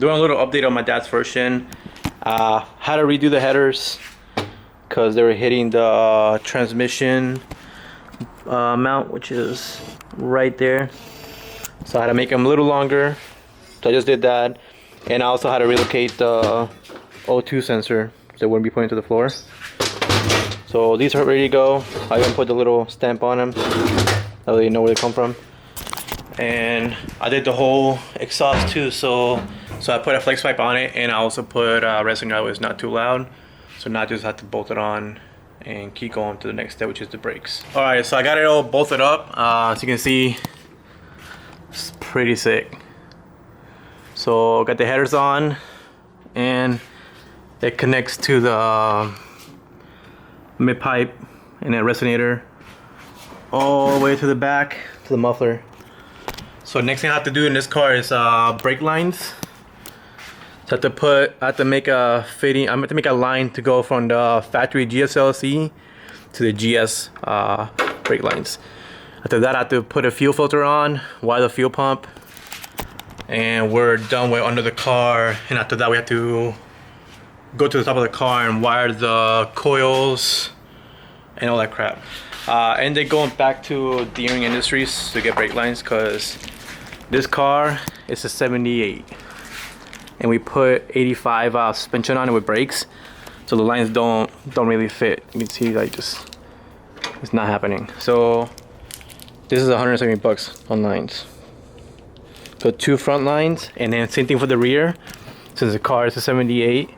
doing a little update on my dad's first gen. Had to redo the headers because they were hitting the transmission mount, which is right there. So I had to make them a little longer. So I just did that. And I also had to relocate the O2 sensor so it wouldn't be pointing to the floor. So these are ready to go. I even put the little stamp on them. That way you know where they come from. And I did the whole exhaust too. So I put a flex pipe on it, and I also put a resonator that was not too loud. So now I just have to bolt it on and keep going to the next step, which is the brakes. All right, so I got it all bolted up. As you can see, it's pretty sick. So got the headers on, and it connects to the mid pipe and that resonator all the way to the back to the muffler. So next thing I have to do in this car is brake lines. So I have to make a fitting. I'm going to make a line to go from the factory gsl-se to the GS brake lines. After that, I have to put a fuel filter on, wire the fuel pump, and we're done with under the car. And after that, we have to go to the top of the car and wire the coils and all that crap. And then going back to Deering Industries to get brake lines, because this car is a 78 and we put 85 suspension on it with brakes, so the lines don't really fit. You can see like just it's not happening. So this is 170 bucks on lines. So 2 front lines, and then same thing for the rear. Since the car is a 78,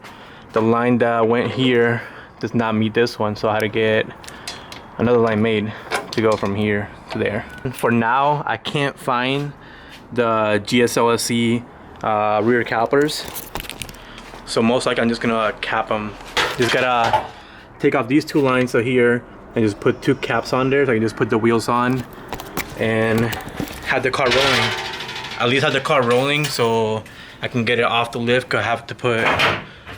the line that went here does not meet this one, so I had to get another line made to go from here to there. For now, I can't find the gsl-se rear calipers, so most likely I'm just gonna cap them. Just gotta take off these 2 lines so here and just put 2 caps on there, so I can just put the wheels on and have the car rolling. At least have the car rolling so I can get it off the lift, because I have to put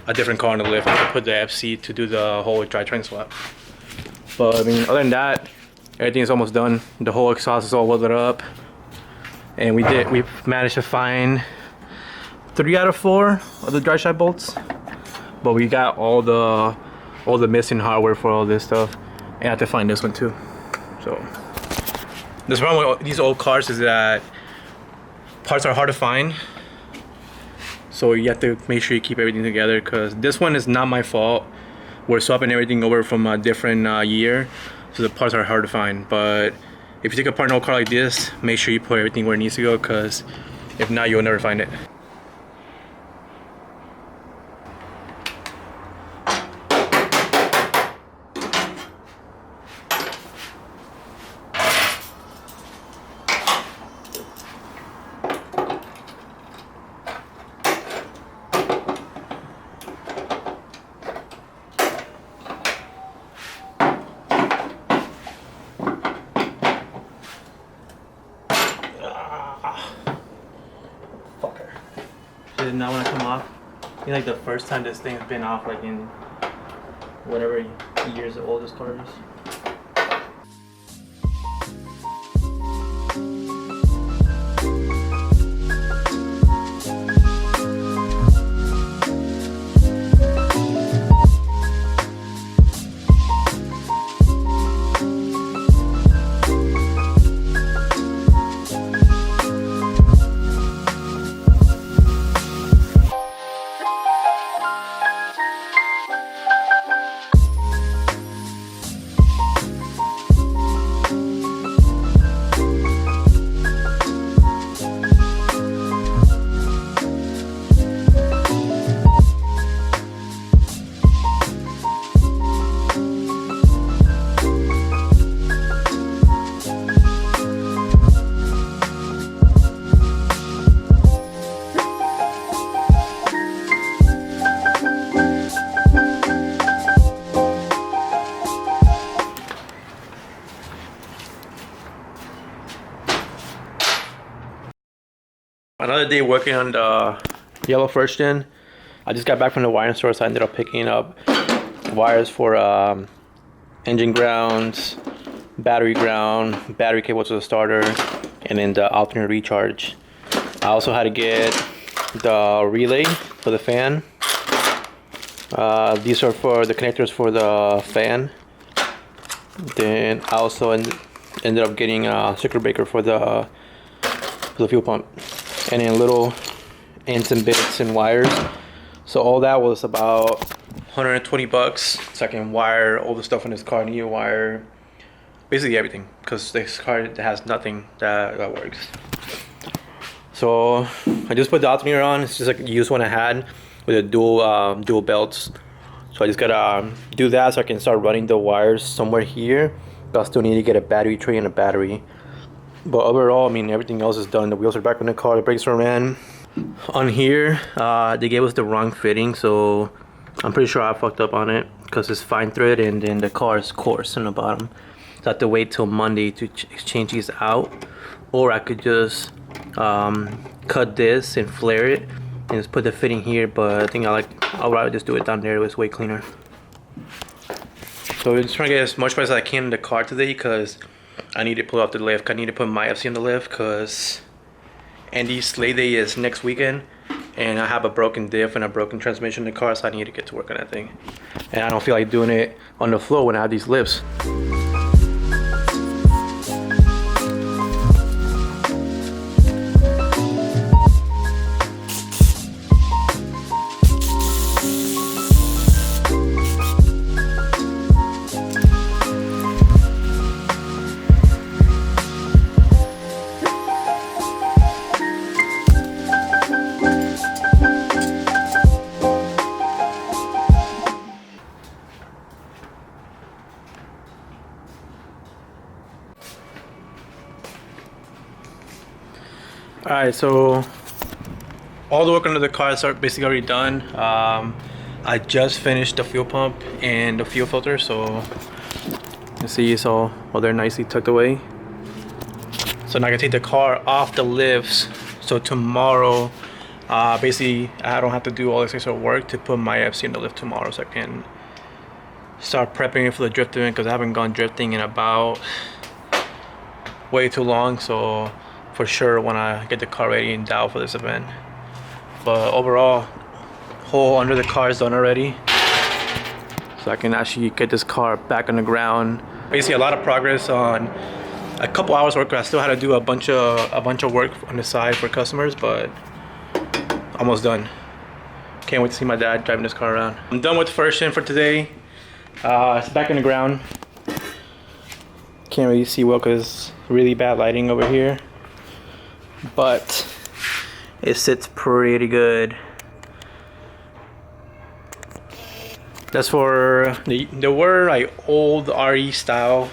a different car on the lift. I have to put the FC to do the whole drivetrain swap. But I mean, other than that, everything is almost done. The whole exhaust is all welded up, and we managed to find 3 out of 4 of the drive shaft bolts. But we got all the missing hardware for all this stuff, and I have to find this one too. So the problem with these old cars is that parts are hard to find. So you have to make sure you keep everything together, because this one is not my fault. We're swapping everything over from a different year, so the parts are hard to find. But if you take apart an old car like this, make sure you put everything where it needs to go, because if not, you'll never find it. Did not want to come off. I think like the first time this thing's been off, like in whatever years old this car is. Another day working on the yellow first gen. I just got back from the wiring store, so I ended up picking up wires for engine grounds, battery ground, battery cable to the starter, and then the alternator recharge. I also had to get the relay for the fan. These are for the connectors for the fan. Then I also ended up getting a circuit breaker for the fuel pump, and then little ends and bits and wires. So all that was about 120 bucks. So I can wire all the stuff in this car. I need to wire basically everything because this car has nothing that works. So I just put the alternator on. It's just like a used one I had with a dual belts. So I just gotta do that so I can start running the wires somewhere here. But I still need to get a battery tray and a battery. But overall, I mean, everything else is done. The wheels are back on the car, the brakes are ran. On here, they gave us the wrong fitting, so I'm pretty sure I fucked up on it because it's fine thread and then the car is coarse on the bottom. So I have to wait till Monday to exchange these out, or I could just cut this and flare it and just put the fitting here. But I think I'll rather just do it down there. It's way cleaner. So I'm just trying to get as much price as I can in the car today because I need to pull off the lift. I need to put my FC on the lift because Andy's sleigh day is next weekend, and I have a broken diff and a broken transmission in the car, so I need to get to work on that thing. And I don't feel like doing it on the floor when I have these lifts. Alright, so all the work under the cars are basically already done. I just finished the fuel pump and the fuel filter, so you see it's all they're nicely tucked away. So now I can take the car off the lifts. So tomorrow, basically I don't have to do all this extra work to put my FC in the lift tomorrow, so I can start prepping it for the drifting because I haven't gone drifting in about way too long. So for sure when I get the car ready and dial for this event. But overall, hole under the car is done already, so I can actually get this car back on the ground. Basically a lot of progress on a couple hours work. I still had to do a bunch of work on the side for customers, but almost done. Can't wait to see my dad driving this car around. I'm done with the first gen for today. It's back on the ground. Can't really see well because really bad lighting over here, but it sits pretty good. That's for there were like old RE style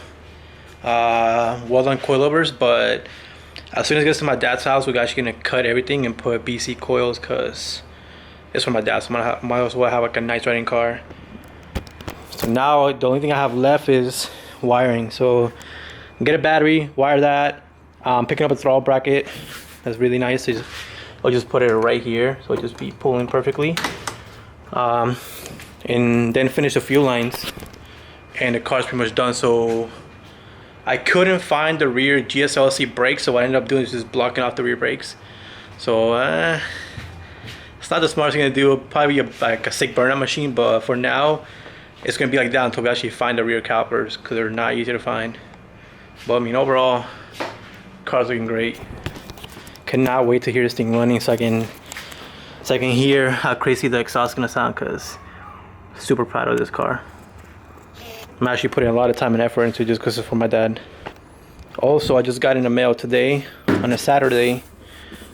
well done coilovers, but as soon as it gets to my dad's house, we're actually gonna cut everything and put BC coils because it's for my dad, so I might as well have like a nice riding car. So now the only thing I have left is wiring. So get a battery, wire that. Picking up a throttle bracket. That's really nice. So I'll just put it right here, so it'll just be pulling perfectly. And then finish the fuel lines, and the car's pretty much done. So I couldn't find the rear gsl-se brakes, so what I ended up doing is just blocking off the rear brakes. So it's not the smartest thing to do. Probably like a sick burnout machine, but for now it's gonna be like that until we actually find the rear calipers because they're not easy to find. But I mean, overall, car's looking great. Cannot wait to hear this thing running so I can hear how crazy the exhaust is gonna sound, because super proud of this car. I'm actually putting a lot of time and effort into it just because it's for my dad. Also, I just got in the mail today on a Saturday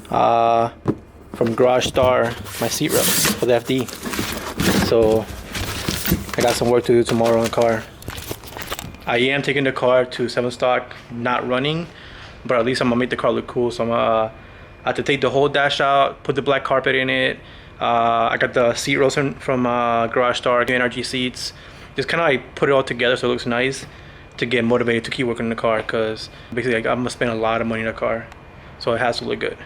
from Garage Star my seat rails for the FD. So I got some work to do tomorrow on the car. I am taking the car to 7 stock, not running, but at least I'm gonna make the car look cool. So I have to take the whole dash out, put the black carpet in it. I got the seat rows from Garage Star, NRG seats. Just kind of like put it all together so it looks nice to get motivated to keep working on the car, because basically like, I'm gonna spend a lot of money on the car, so it has to look good.